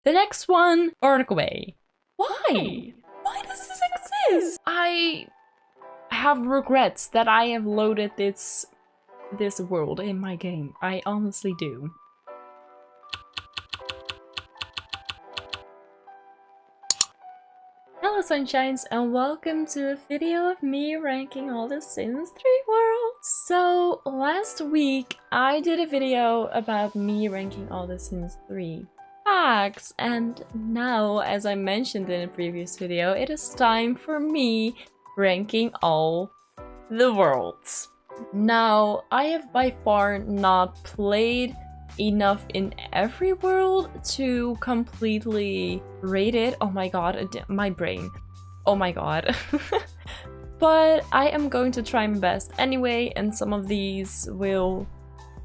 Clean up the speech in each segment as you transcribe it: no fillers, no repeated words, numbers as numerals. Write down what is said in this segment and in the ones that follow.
The next one, Barnacle. Why? Why does this exist? I have regrets that I have loaded this world in my game. I honestly do. Hello sunshines, and welcome to a video of me ranking all the Sims 3 worlds. So last week I did a video about me ranking all the Sims 3 packs, and now, as I mentioned in a previous video, it is time for me ranking all the worlds. Now, I have by far not played enough in every world to completely rate it. Oh my god, my brain. Oh my god. But I am going to try my best anyway, and some of these will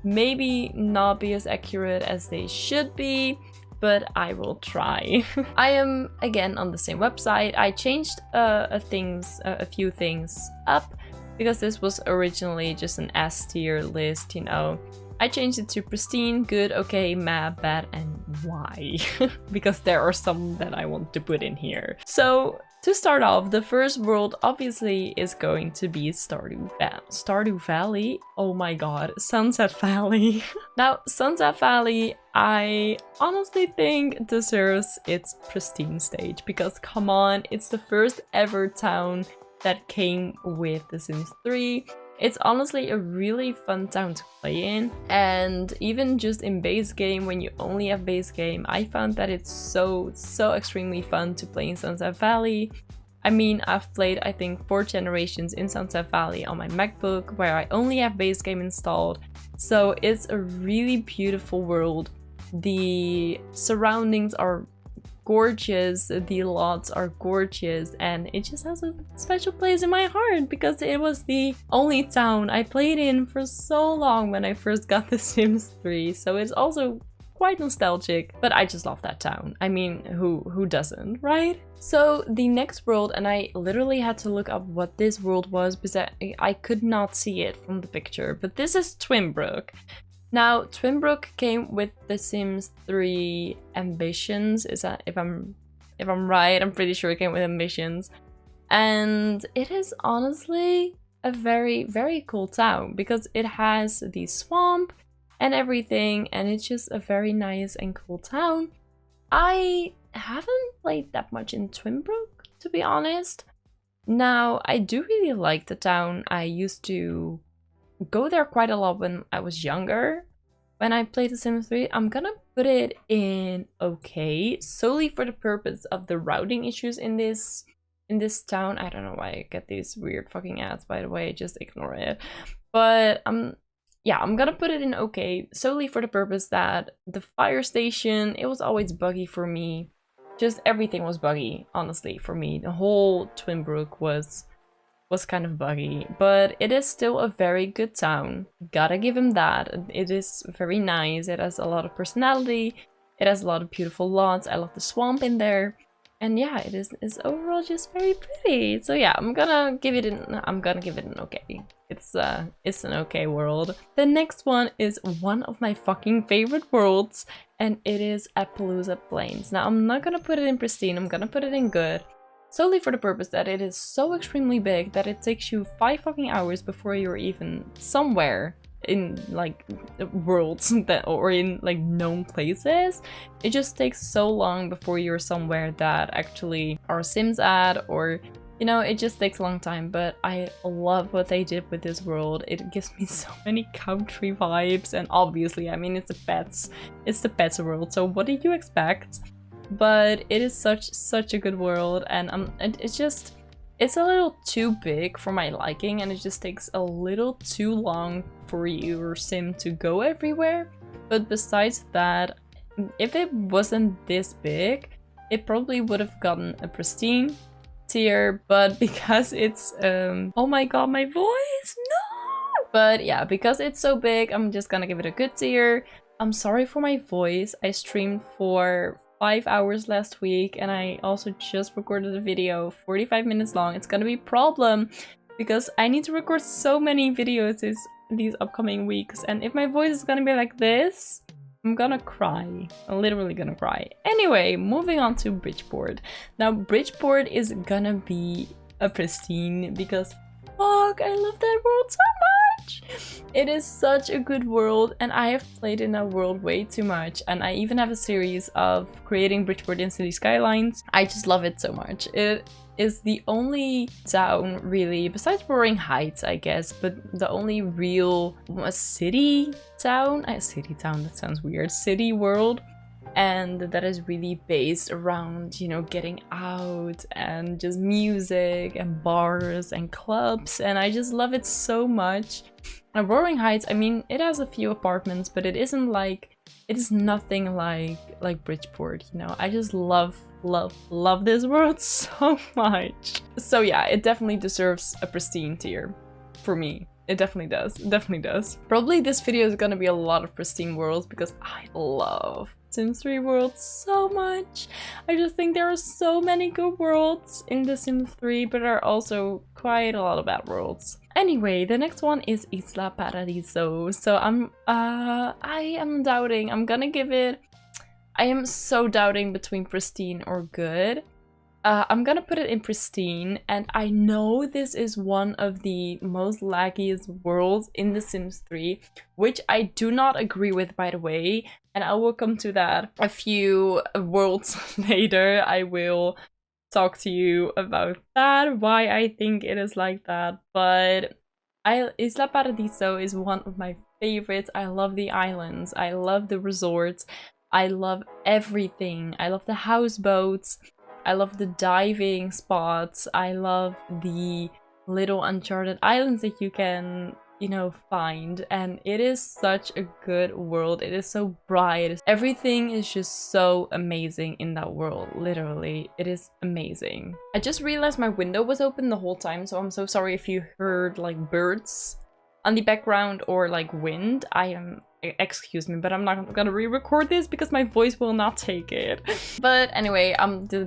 maybe not be as accurate as they should be, but I will try. I am again on the same website. I changed a few things up because this was originally just an S tier list, you know. I changed it to pristine, good, okay, mad, bad, and why? Because there are some that I want to put in here. So to start off, the first world obviously is going to be Stardew Valley. Oh my god, Sunset Valley. Now, Sunset Valley, I honestly think deserves its pristine stage because come on, it's the first ever town that came with The Sims 3. It's honestly a really fun town to play in, and even just in base game, when you only have base game, I found that it's so extremely fun to play in Sunset Valley. I mean, I've played I think 4 generations in Sunset Valley on my MacBook where I only have base game installed, so it's a really beautiful world. The surroundings are gorgeous, the lots are gorgeous, and it just has a special place in my heart because it was the only town I played in for so long when I first got The Sims 3, so it's also quite nostalgic, but I just love that town. I mean, who doesn't, right? So the next world, and I literally had to look up what this world was because I could not see it from the picture, but this is Twinbrook. Now, Twinbrook came with The Sims 3 Ambitions. Is that if I'm right? I'm pretty sure it came with Ambitions, and it is honestly a very cool town because it has the swamp and everything, and it's just a very nice and cool town. I haven't played that much in Twinbrook, to be honest. Now, I do really like the town. I used to go there quite a lot when I was younger. When I played The Sims 3, I'm gonna put it in okay, solely for the purpose of the routing issues in this town. I don't know why I get these weird fucking ads, by the way, just ignore it. But yeah, I'm gonna put it in okay, solely for the purpose that the fire station, it was always buggy for me. Just everything was buggy, honestly, for me. The whole Twinbrook was kind of buggy, but it is still a very good town. Gotta give him that. It is very nice. It has a lot of personality. It has a lot of beautiful lots. I love the swamp in there. And yeah, it's overall just very pretty. So yeah, I'm gonna give it an okay. It's an okay world. The next one is one of my fucking favorite worlds, and it is Appaloosa Plains. Now, I'm not gonna put it in pristine. I'm gonna put it in good, solely for the purpose that it is so extremely big that it takes you 5 fucking hours before you're even somewhere in like worlds that, or in like known places. It just takes so long before you're somewhere that actually are Sims at, or you know, it just takes a long time. But I love what they did with this world. It gives me so many country vibes, and obviously, I mean, it's the pets world, so what did you expect? But it is such a good world, and it's a little too big for my liking, and it just takes a little too long for your sim to go everywhere. But besides that, if it wasn't this big, it probably would have gotten a pristine tier, but because it's oh my god, my voice, no! But yeah, because it's so big, I'm just gonna give it a good tier. I'm sorry for my voice. I streamed for 5 hours last week, and I also just recorded a video 45 minutes long. It's gonna be a problem because I need to record so many videos these upcoming weeks, and if my voice is gonna be like this, I'm gonna cry. I'm literally gonna cry. Anyway, moving on to Bridgeport. Now, Bridgeport is gonna be a pristine because fuck, I love that world so much! It is such a good world, and I have played in that world way too much, and I even have a series of creating Bridgeport in City Skylines. I just love it so much. It is the only town, really, besides Roaring Heights, I guess, but the only real city town, that sounds weird, city world, and that is really based around, you know, getting out and just music and bars and clubs, and I just love it so much. And Roaring Heights, I mean, it has a few apartments, but it is nothing like Bridgeport, you know. I just love this world so much. So yeah, it definitely deserves a pristine tier for me. It definitely does. Probably this video is gonna be a lot of pristine worlds because I love Sims 3 worlds so much. I just think there are so many good worlds in The Sims 3, but there are also quite a lot of bad worlds. Anyway, the next one is Isla Paradiso. So I am doubting. I am so doubting between pristine or good. I'm gonna put it in pristine, and I know this is one of the most laggiest worlds in The Sims 3, which I do not agree with, by the way, and I will come to that a few worlds later. I will talk to you about that, why I think it is like that, but Isla Paradiso is one of my favorites. I love the islands, I love the resorts, I love everything. I love the houseboats, I love the diving spots, I love the little uncharted islands that you can, you know, find, and it is such a good world. It is so bright. Everything is just so amazing in that world, literally. It is amazing. I just realized my window was open the whole time, so I'm so sorry if you heard like birds on the background or like wind. Excuse me, but I'm not gonna re-record this because my voice will not take it. But anyway,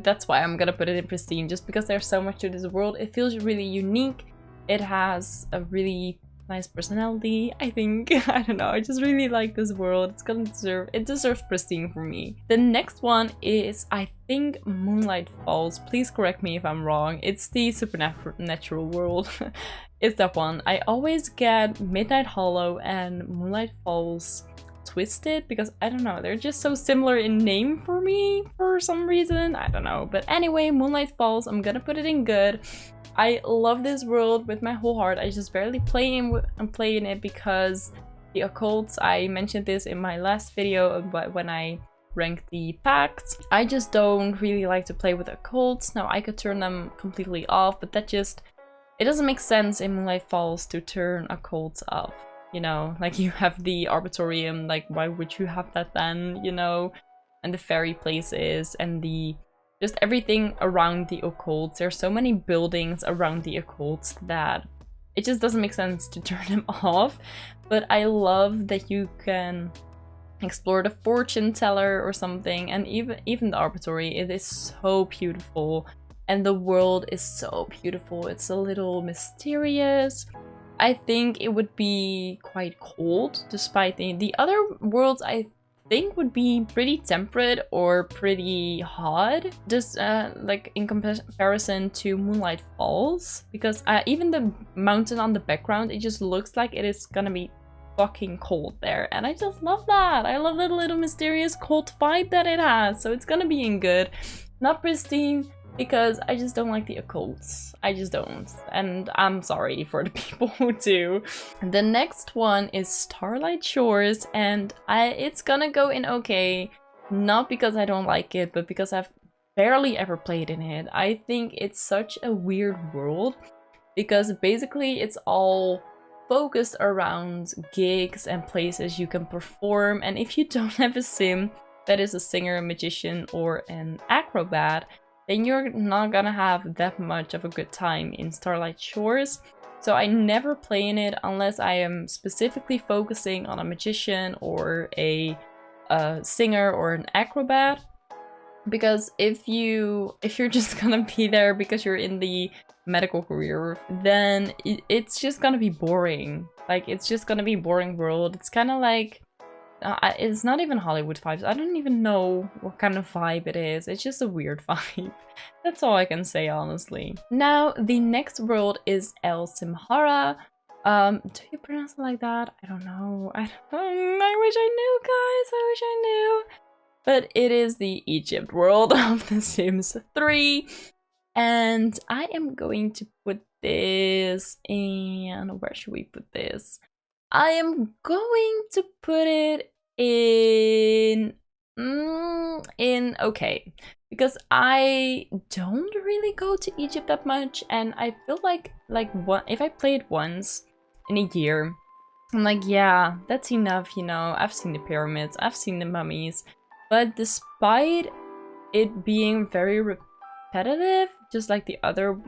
that's why I'm gonna put it in pristine, just because there's so much to this world. It feels really unique. It has a really nice personality, I think. I don't know, I just really like this world. It deserves pristine for me. The next one is, I think, Moonlight Falls. Please correct me if I'm wrong. It's the supernatural world. It's that one. I always get Midnight Hollow and Moonlight Falls twisted because I don't know, they're just so similar in name for me for some reason. I don't know. But anyway, Moonlight Falls, I'm gonna put it in good. I love this world with my whole heart. I just barely play in it because the occults. I mentioned this in my last video about when I ranked the pacts. I just don't really like to play with occults. Now I could turn them completely off, but it doesn't make sense in Moonlight Falls to turn occults off. You know, like you have the Arbitorium, like why would you have that then, you know? And the fairy places and just everything around the occults. There's so many buildings around the occults that it just doesn't make sense to turn them off. But I love that you can explore the fortune teller or something, and even the Arbitrary. It is so beautiful, and the world is so beautiful. It's a little mysterious. I think it would be quite cold, despite the other worlds I think would be pretty temperate or pretty hot, just like in comparison to Moonlight Falls, because even the mountain on the background, it just looks like it is gonna be fucking cold there, and I just love that. I love that little mysterious cold vibe that it has, so it's gonna be in good. Not pristine, because I just don't like the occults. I just don't. And I'm sorry for the people who do. The next one is Starlight Shores, and it's gonna go in okay. Not because I don't like it, but because I've barely ever played in it. I think it's such a weird world, because basically it's all focused around gigs and places you can perform. And if you don't have a sim that is a singer, a magician, or an acrobat, then you're not gonna have that much of a good time in Starlight Shores. So I never play in it unless I am specifically focusing on a magician or a singer or an acrobat. Because if you're just gonna be there because you're in the medical career, then it's just gonna be boring. Like, it's just gonna be boring world. It's kind of like it's not even Hollywood vibes. I don't even know what kind of vibe it is. It's just a weird vibe. That's all I can say, honestly. Now, the next world is 𝐬𝐵𝐼𝐻𝐼𝐻. Do you pronounce it like that? I don't know. I wish I knew, guys. I wish I knew. But it is the Egypt world of The Sims 3. And I am going to put this in... Where should we put this? I am going to put it in... okay. Because I don't really go to Egypt that much. And I feel like if I play it once in a year, I'm like, yeah, that's enough, you know. I've seen the pyramids, I've seen the mummies. But despite it being very repetitive, just like the other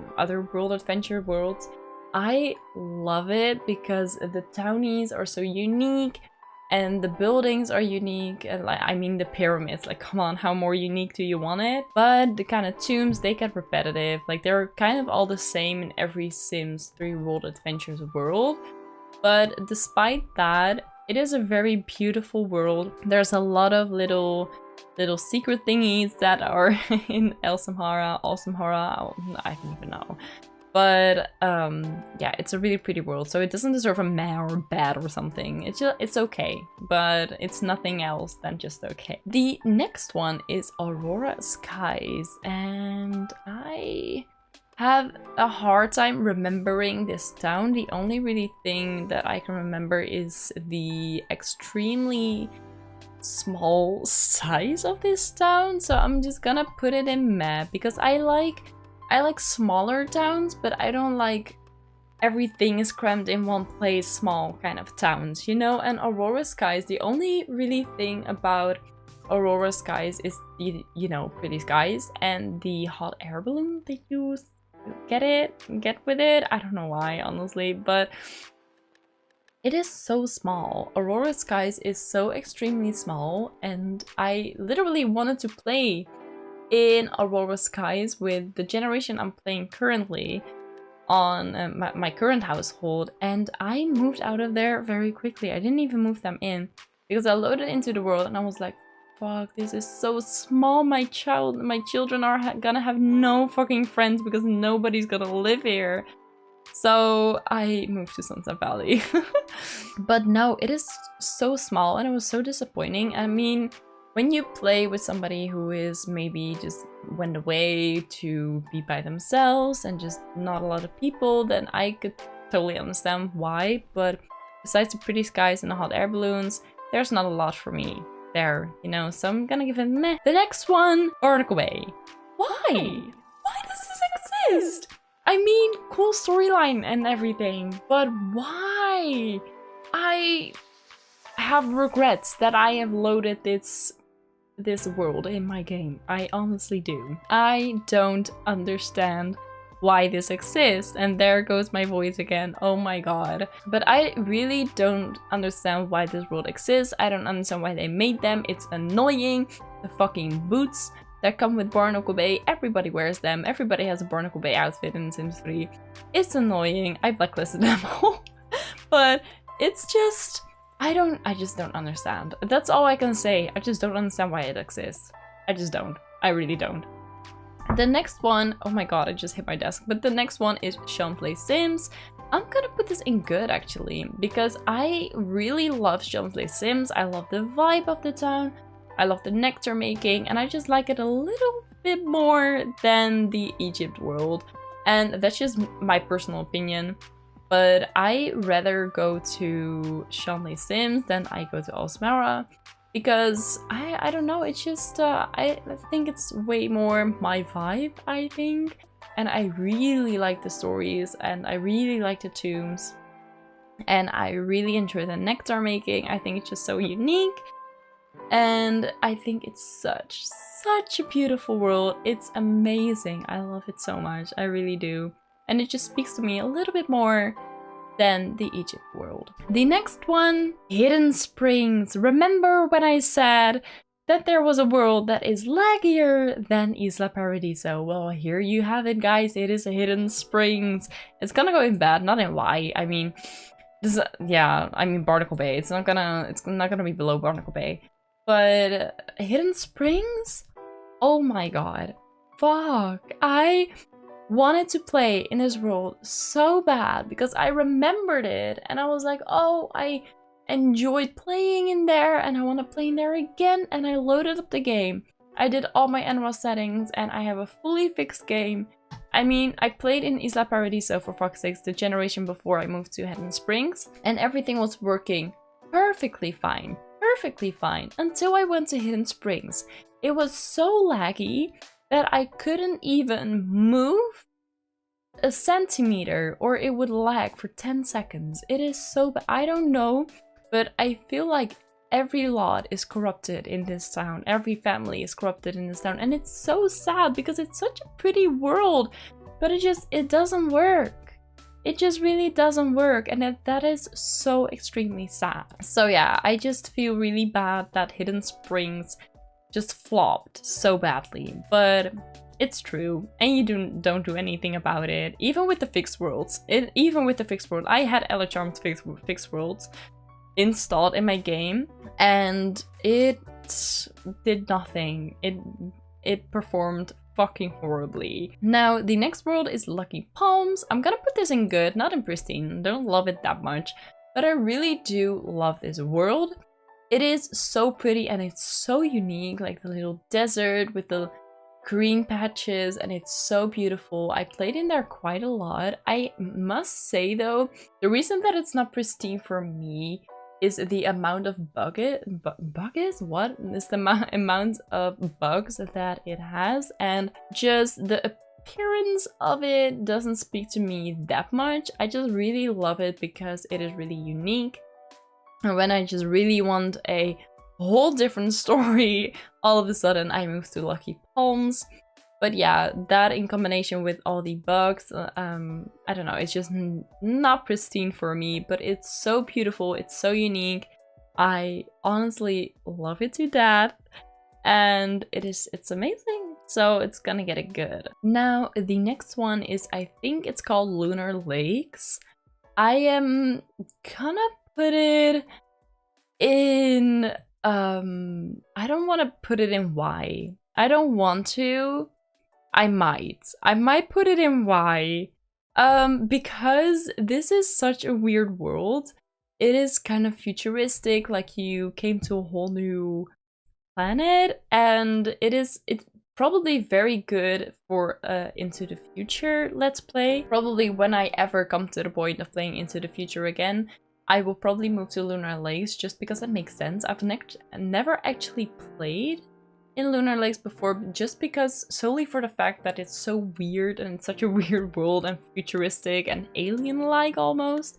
world adventure worlds, I love it because the townies are so unique and the buildings are unique, and like, I mean the pyramids, like come on, how more unique do you want it? But the kind of tombs, they get repetitive, like they're kind of all the same in every Sims 3 World Adventures world. But despite that, it is a very beautiful world. There's a lot of little secret thingies that are in 𝐬𝐵𝐼𝐻, 𝐬𝐵𝐼𝐻, I don't even know. But yeah, it's a really pretty world, so it doesn't deserve a meh or bad or something. It's okay, but it's nothing else than just okay. The next one is Aurora Skies, and I have a hard time remembering this town. The only really thing that I can remember is the extremely small size of this town, so I'm just gonna put it in meh, because I like smaller towns, but I don't like everything is crammed in one place, small kind of towns, you know? And Aurora Skies, the only really thing about Aurora Skies is the, you know, pretty skies and the hot air balloon they use. Get with it? I don't know why, honestly, but it is so small. Aurora Skies is so extremely small, and I literally wanted to play in Aurora Skies with the generation I'm playing currently on my current household, and I moved out of there very quickly. I didn't even move them in because I loaded into the world and I was like, fuck, this is so small. My children are gonna have no fucking friends because nobody's gonna live here. So I moved to Sunset Valley. But no, it is so small and it was so disappointing. I mean, when you play with somebody who is maybe just went away to be by themselves and just not a lot of people, then I could totally understand why. But besides the pretty skies and the hot air balloons, there's not a lot for me there, you know, so I'm gonna give it meh. The next one, Barnacle Bay. Why? Why does this exist? I mean, cool storyline and everything, but why? I have regrets that I have loaded this world in my game. I honestly do. I don't understand why this exists, and there goes my voice again. Oh my god. But I really don't understand why this world exists. I don't understand why they made them. It's annoying. The fucking boots that come with Barnacle Bay, everybody wears them. Everybody has a Barnacle Bay outfit in Sims 3. It's annoying. I blacklisted them all. But it's just, I just don't understand. That's all I can say. I just don't understand why it exists. I just don't. I really don't. The next one, oh my god, I just hit my desk. But the next one is Sean Plays Sims. I'm gonna put this in good actually, because I really love Sean Plays Sims. I love the vibe of the town. I love the nectar making, and I just like it a little bit more than the Egypt world. And that's just my personal opinion. But I rather go to Sean Plays Sims than I go to 𝐬𝐵𝐼𝐻, because I don't know, it's just I think it's way more my vibe, I think. And I really like the stories, and I really like the tombs, and I really enjoy the nectar making. I think it's just so unique, and I think it's such a beautiful world. It's amazing. I love it so much. I really do. And it just speaks to me a little bit more than the Egypt world. The next one, Hidden Springs. Remember when I said that there was a world that is laggier than Isla Paradiso? Well, here you have it, guys. It is a Hidden Springs. It's gonna go in bad, not in why. I mean, This, yeah, I mean Barnacle Bay. It's not gonna be below Barnacle Bay. But Hidden Springs? Oh my god. Fuck. I wanted to play in this world so bad because I remembered it and I was like, oh, I enjoyed playing in there and I want to play in there again, and I loaded up the game. I did all my NROS settings and I have a fully fixed game. I mean, I played in Isla Paradiso for fuck's sakes, the generation before I moved to Hidden Springs, and everything was working perfectly fine. Perfectly fine until I went to Hidden Springs. It was so laggy that I couldn't even move a centimeter or it would lag for 10 seconds. It is so bad. I don't know, but I feel like every lot is corrupted in this town. Every family is corrupted in this town. And it's so sad because it's such a pretty world, but it doesn't work. It just really doesn't work, and that is so extremely sad. So yeah, I just feel really bad that Hidden Springs just flopped so badly, but it's true, and you don't do anything about it. Even with the fixed worlds, I had Ella Charm's fixed worlds installed in my game, and it did nothing. It performed fucking horribly. Now, the next world is Lucky Palms. I'm gonna put this in good, not in pristine. Don't love it that much, but I really do love this world. It is so pretty and it's so unique, like the little desert with the green patches, and it's so beautiful. I played in there quite a lot. I must say though, the reason that it's not pristine for me is the amount of amount of bugs that it has, and just the appearance of it doesn't speak to me that much. I just really love it because it is really unique, and when I just really want a whole different story, all of a sudden I move to Lucky Palms. But yeah, that in combination with all the bugs, I don't know, it's just not pristine for me, but it's so beautiful, it's so unique. I honestly love it to death, and it's amazing. So it's gonna get it good. Now, the next one is, I think it's called Lunar Lakes. I am gonna put it in, I don't want to put it in Y. I don't want to. I might put it in Y, because this is such a weird world. It is kind of futuristic, like you came to a whole new planet, and it's probably very good for Into the Future Let's Play. Probably when I ever come to the point of playing Into the Future again, I will probably move to Lunar Lakes just because it makes sense. I've never actually played in Lunar Lakes before, just because solely for the fact that it's so weird and it's such a weird world and futuristic and alien-like almost.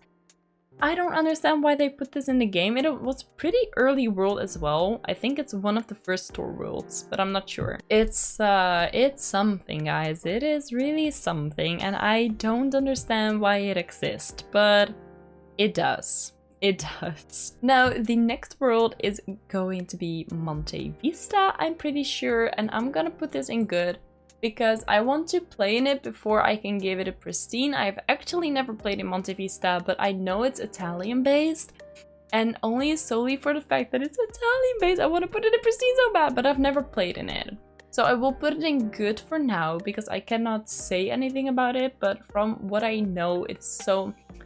I don't understand why they put this in the game. It was pretty early world as well. I think it's one of the first store worlds, but I'm not sure. It's something, guys. It is really something, and I don't understand why it exists, but it does. It does. Now, the next world is going to be Monte Vista, I'm pretty sure, and I'm gonna put this in good because I want to play in it before I can give it a pristine. I've actually never played in Monte Vista, but I know it's Italian based, and only solely for the fact that it's Italian based, I want to put it in pristine so bad, but I've never played in it. So I will put it in good for now because I cannot say anything about it, but from what I know, it's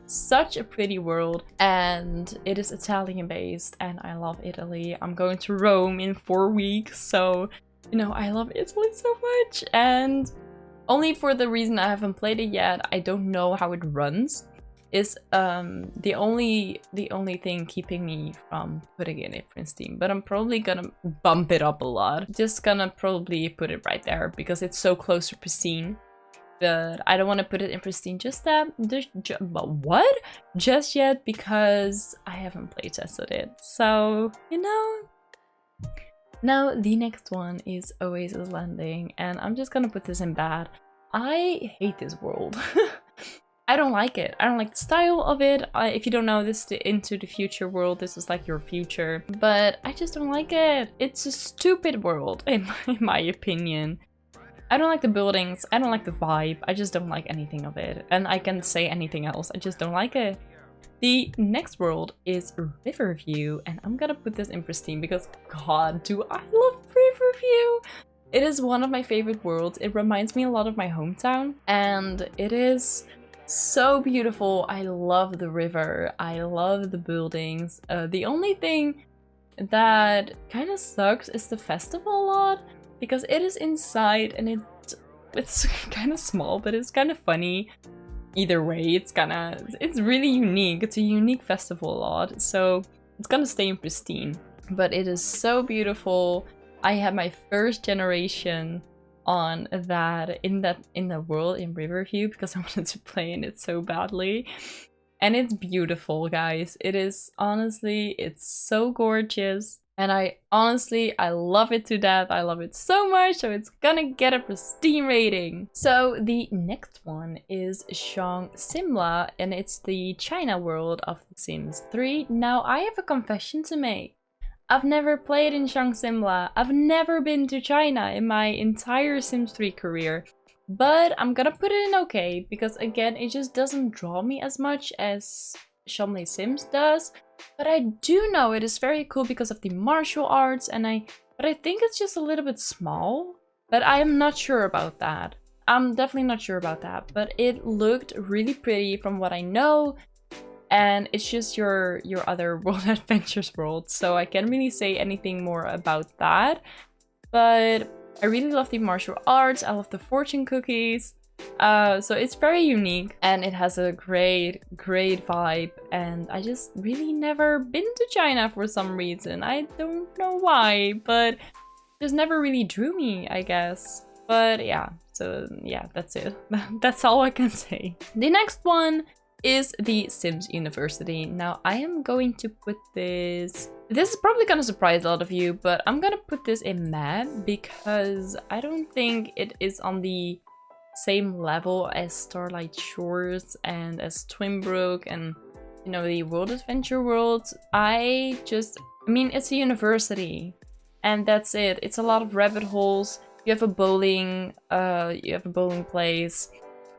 such a pretty world, and it is Italian based, and I love Italy. I'm going to Rome in 4 weeks, so you know, I love Italy so much, and only for the reason I haven't played it yet, I don't know how it runs, is the only thing keeping me from putting it in pristine. But I'm probably gonna bump it up a lot. Just gonna probably put it right there because it's so close to pristine. But I don't want to put it in pristine just yet because I haven't playtested it. So, you know. Now, the next one is Oasis Landing, and I'm just gonna put this in bad. I hate this world. I don't like it. I don't like the style of it. If you don't know, this is the Into the Future world. This is like your future. But I just don't like it. It's a stupid world, in my opinion. I don't like the buildings. I don't like the vibe. I just don't like anything of it. And I can't say anything else. I just don't like it. The next world is Riverview, and I'm gonna put this in pristine because god, do I love Riverview! It is one of my favorite worlds. It reminds me a lot of my hometown, and it is so beautiful. I love the river. I love the buildings. The only thing that kind of sucks is the festival a lot because it is inside and it's kind of small, but it's kind of funny. Either way, it's really unique. It's a unique festival a lot, so it's gonna stay in pristine. But it is so beautiful. I had my first generation on that in the world in Riverview because I wanted to play in it so badly. And it's beautiful, guys. It is honestly, it's so gorgeous. And I love it to death. I love it so much, so it's gonna get a pristine rating. So the next one is 𝐃𝐢𝐬𝐜𝐿, and it's the China world of The Sims 3. Now, I have a confession to make. I've never played in 𝐃𝐢𝐬𝐜𝐿. I've never been to China in my entire Sims 3 career. But I'm gonna put it in okay, because again, it just doesn't draw me as much as 𝐃𝐢𝐬𝐜𝐿 Sims does. But I do know it is very cool because of the martial arts, but I think it's just a little bit small. But I am not sure about that. I'm definitely not sure about that. But it looked really pretty from what I know. And it's just your other World Adventures world. So I can't really say anything more about that. But I really love the martial arts. I love the fortune cookies. So it's very unique and it has a great vibe, and I just really never been to China for some reason. I don't know why, but just never really drew me, I guess. But yeah, so yeah, that's it. That's all I can say. The next one is the Sims University. Now I am going to put this is probably gonna surprise a lot of you, but I'm gonna put this in meh because I don't think it is on the same level as Starlight Shores and as Twinbrook and, you know, the World Adventure worlds. I mean, it's a university and that's it. It's a lot of rabbit holes. You have a bowling place,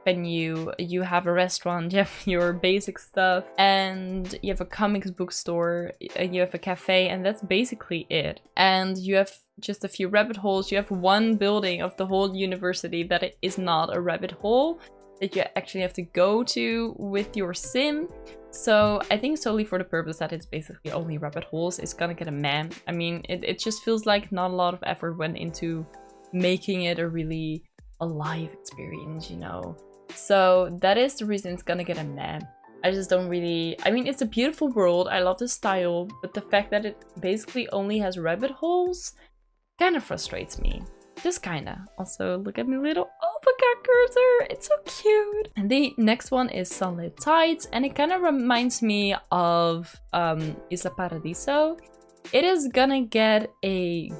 venue, you have a restaurant, you have your basic stuff, and you have a comics bookstore, you have a cafe, and that's basically it. And you have just a few rabbit holes. You have one building of the whole university that it is not a rabbit hole, that you actually have to go to with your sim. So I think solely for the purpose that it's basically only rabbit holes, it's gonna get a meh. I mean, it just feels like not a lot of effort went into making it a really alive experience, you know? So that is the reason it's gonna get a meh. I just don't really... I mean, it's a beautiful world. I love the style, but the fact that it basically only has rabbit holes kind of frustrates me. Just kinda. Also, look at my little alpaca cursor. It's so cute. And the next one is Sunlit Tides, and it kind of reminds me of Isla Paradiso. It is gonna get a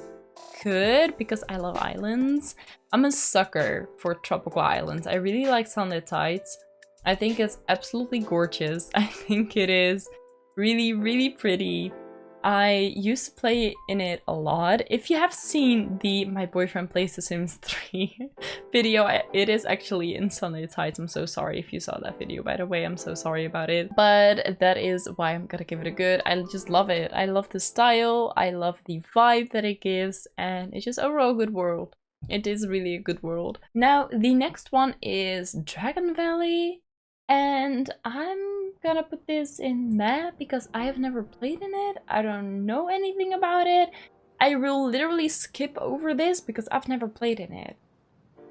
good because I love islands. I'm a sucker for tropical islands. I really like Sunlit Tides. I think it's absolutely gorgeous. I think it is really pretty. I used to play in it a lot. If you have seen the My Boyfriend Plays The Sims 3 video, it is actually in Sunlit Tides. I'm so sorry if you saw that video, by the way. I'm so sorry about it. But that is why I'm gonna give it a good. I just love it. I love the style. I love the vibe that it gives. And it's just overall a good world. It is really a good world. Now, the next one is Dragon Valley. And I'm gonna put this in meh because I have never played in it. I don't know anything about it. I will literally skip over this because I've never played in it.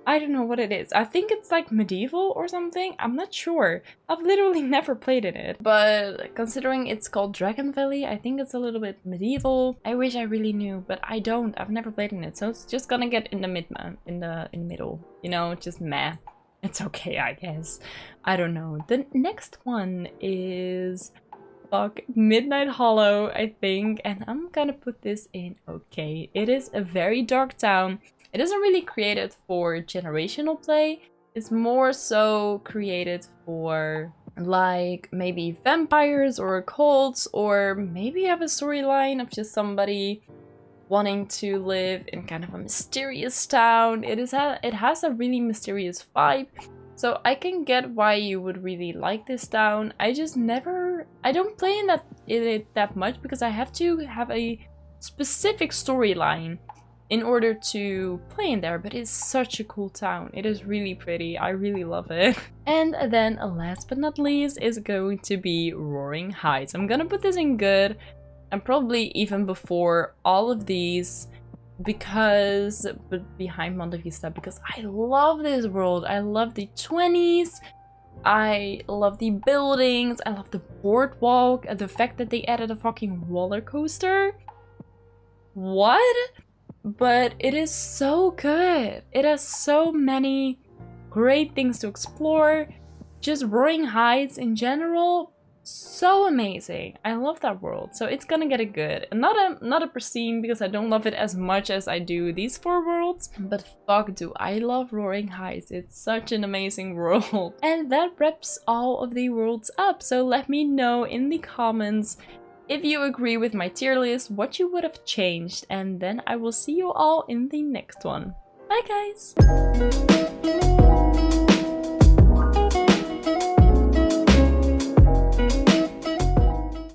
I don't know what it is. I think it's like medieval or something. I'm not sure. I've literally never played in it. But considering it's called Dragon Valley, I think it's a little bit medieval. I wish I really knew, but I don't. I've never played in it. So it's just gonna get in the middle. You know, just meh. It's okay, I guess. I don't know. The next one is Midnight Hollow, I think, and I'm gonna put this in okay. It is a very dark town. It isn't really created for generational play. It's more so created for like maybe vampires or occults, or maybe you have a storyline of just somebody wanting to live in kind of a mysterious town. It has a really mysterious vibe, so I can get why you would really like this town. I just never before. I don't play in it that much because I have to have a specific storyline in order to play in there, but it's such a cool town. It is really pretty. I really love it. And then last but not least is going to be Roaring Heights. I'm gonna put this in good and probably even before all of these but behind Monte Vista, because I love this world. I love the 20s. I love the buildings. I love the boardwalk. And the fact that they added a fucking roller coaster. What? But it is so good. It has so many great things to explore. Just Roaring Heights in general, so amazing. I love that world, so it's gonna get a good. And not a pristine, because I don't love it as much as I do these 4 worlds. But fuck do I love Roaring Heights. It's such an amazing world. And that wraps all of the worlds up. So let me know in the comments if you agree with my tier list, what you would have changed, and then I will see you all in the next one. Bye guys!